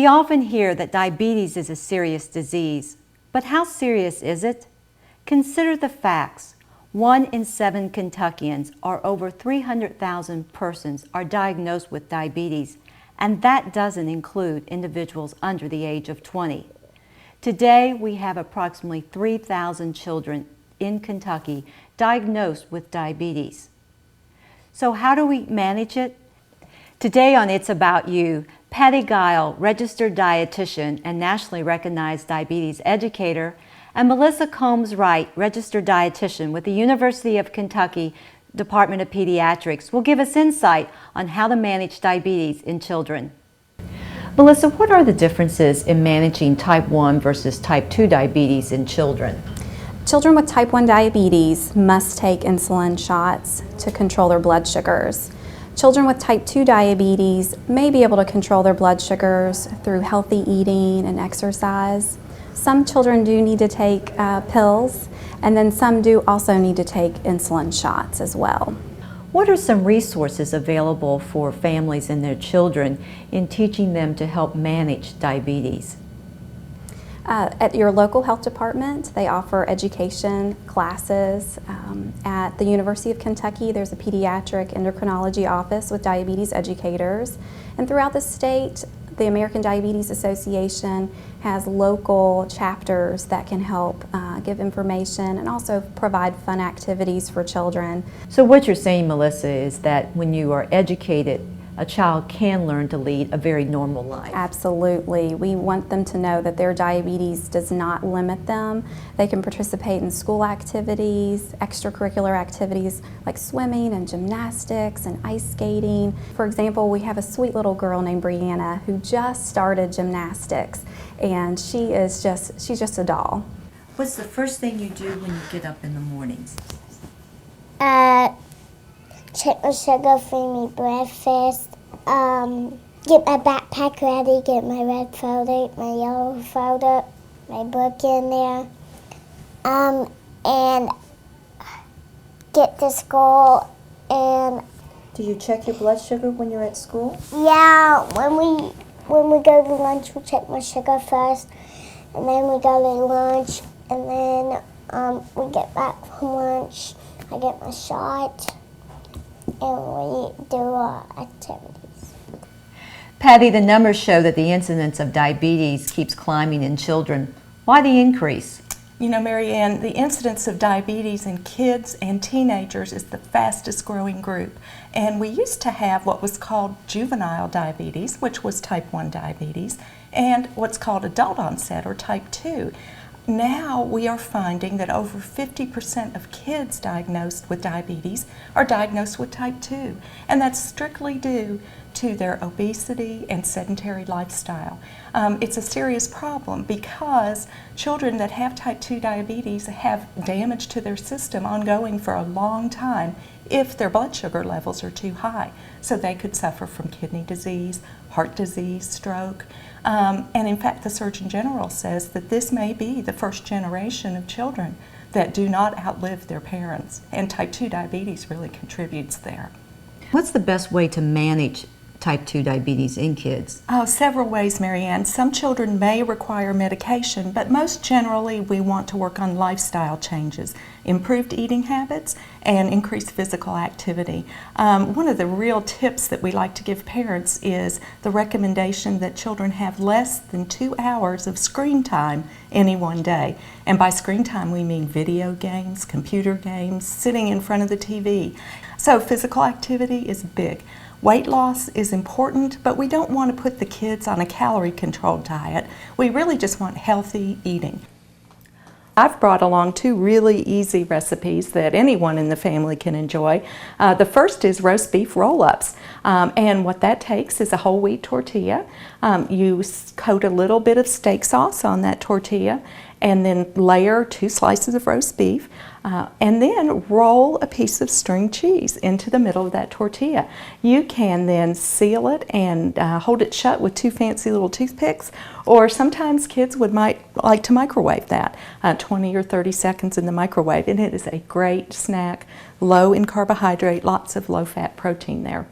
We often hear that diabetes is a serious disease, but how serious is it? Consider the facts. 1 in 7 Kentuckians, or over 300,000 persons, are diagnosed with diabetes, and that doesn't include individuals under the age of 20. Today, we have approximately 3,000 children in Kentucky diagnosed with diabetes. So how do we manage it? Today on It's About You, Patty Guile, registered dietitian and nationally recognized diabetes educator, and Melissa Combs-Wright, registered dietitian with the University of Kentucky Department of Pediatrics, will give us insight on how to manage diabetes in children. Melissa, what are the differences in managing type 1 versus type 2 diabetes in children? Children with type 1 diabetes must take insulin shots to control their blood sugars. Children with type 2 diabetes may be able to control their blood sugars through healthy eating and exercise. Some children do need to take pills, and then some do also need to take insulin shots as well. What are some resources available for families and their children in teaching them to help manage diabetes? At your local health department, they offer education classes. At the University of Kentucky, there's a pediatric endocrinology office with diabetes educators. And throughout the state, the American Diabetes Association has local chapters that can help give information and also provide fun activities for children. So what you're saying, Melissa, is that when you are educated, a child can learn to lead a very normal life. Absolutely. We want them to know that their diabetes does not limit them. They can participate in school activities, extracurricular activities like swimming and gymnastics and ice skating. For example, we have a sweet little girl named Brianna who just started gymnastics, and she's just a doll. What's the first thing you do when you get up in the mornings? Check my sugar for me breakfast, get my backpack ready, get my red folder, my yellow folder, my book in there, and get to school. And Do you check your blood sugar when you're at school? yeah, when we go to lunch, we check my sugar first, and then we go to lunch, and then we get back from lunch. I get my shot, and we do our activities. Patty, the numbers show that the incidence of diabetes keeps climbing in children. Why the increase? You know, Mary Ann, the incidence of diabetes in kids and teenagers is the fastest growing group. And we used to have what was called juvenile diabetes, which was type 1 diabetes, and what's called adult onset or type 2. Now we are finding that over 50% of kids diagnosed with diabetes are diagnosed with type 2, and that's strictly due to their obesity and sedentary lifestyle. It's a serious problem because children that have type 2 diabetes have damage to their system ongoing for a long time if their blood sugar levels are too high. So they could suffer from kidney disease, heart disease, stroke. And in fact, the Surgeon General says that this may be the first generation of children that do not outlive their parents, and type 2 diabetes really contributes there. What's the best way to manage type 2 diabetes in kids? Oh, several ways, Mary Ann. Some children may require medication, but most generally we want to work on lifestyle changes, improved eating habits, and increased physical activity. One of the real tips that we like to give parents is the recommendation that children have less than 2 hours of screen time any one day. And by screen time we mean video games, computer games, sitting in front of the TV. So physical activity is big. Weight loss is important, but we don't want to put the kids on a calorie-controlled diet. We really just want healthy eating. I've brought along 2 really easy recipes that anyone in the family can enjoy. The first is roast beef roll-ups, and what that takes is a whole wheat tortilla. You coat a little bit of steak sauce on that tortilla, and then layer 2 slices of roast beef, and then roll a piece of string cheese into the middle of that tortilla. You can then seal it and hold it shut with 2 fancy little toothpicks, or sometimes kids might like to microwave that, 20 or 30 seconds in the microwave, and it is a great snack, low in carbohydrate, lots of low-fat protein there.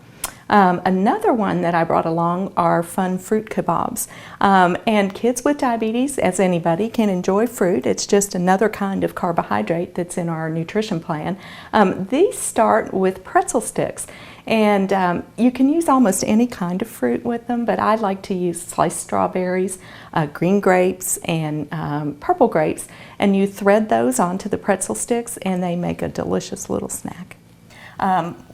Another one that I brought along are fun fruit kebabs. And kids with diabetes, as anybody, can enjoy fruit. It's just another kind of carbohydrate that's in our nutrition plan. These start with pretzel sticks. And you can use almost any kind of fruit with them, but I like to use sliced strawberries, green grapes, and purple grapes. And you thread those onto the pretzel sticks, and they make a delicious little snack.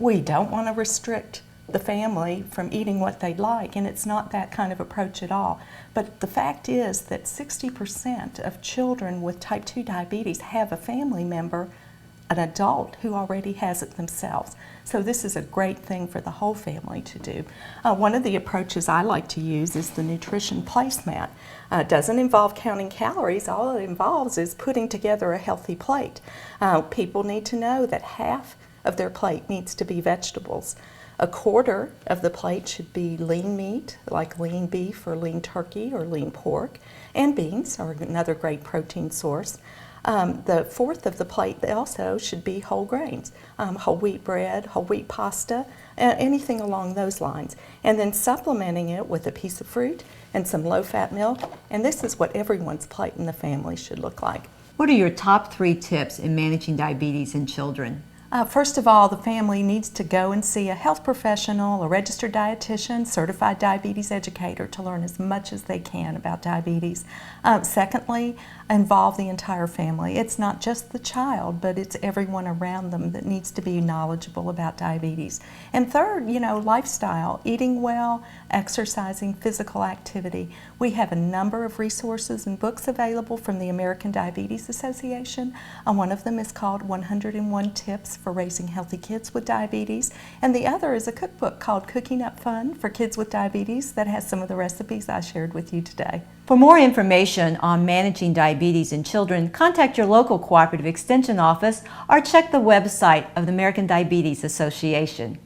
We don't want to restrict the family from eating what they'd like, and it's not that kind of approach at all. But the fact is that 60% of children with type 2 diabetes have a family member, an adult, who already has it themselves. So this is a great thing for the whole family to do. One of the approaches I like to use is the nutrition placemat. It doesn't involve counting calories. All it involves is putting together a healthy plate. People need to know that half of their plate needs to be vegetables. A quarter of the plate should be lean meat, like lean beef or lean turkey or lean pork, and beans are another great protein source. The fourth of the plate also should be whole grains, whole wheat bread, whole wheat pasta, anything along those lines. And then supplementing it with a piece of fruit and some low-fat milk, and this is what everyone's plate in the family should look like. What are your top 3 tips in managing diabetes in children? First of all, the family needs to go and see a health professional, a registered dietitian, certified diabetes educator to learn as much as they can about diabetes. Secondly, involve the entire family. It's not just the child, but it's everyone around them that needs to be knowledgeable about diabetes. And third, lifestyle, eating well, exercising, physical activity. We have a number of resources and books available from the American Diabetes Association. One of them is called 101 Tips for Raising Healthy Kids with Diabetes, and the other is a cookbook called Cooking Up Fun for Kids with Diabetes that has some of the recipes I shared with you today. For more information on managing diabetes in children, contact your local cooperative extension office or check the website of the American Diabetes Association.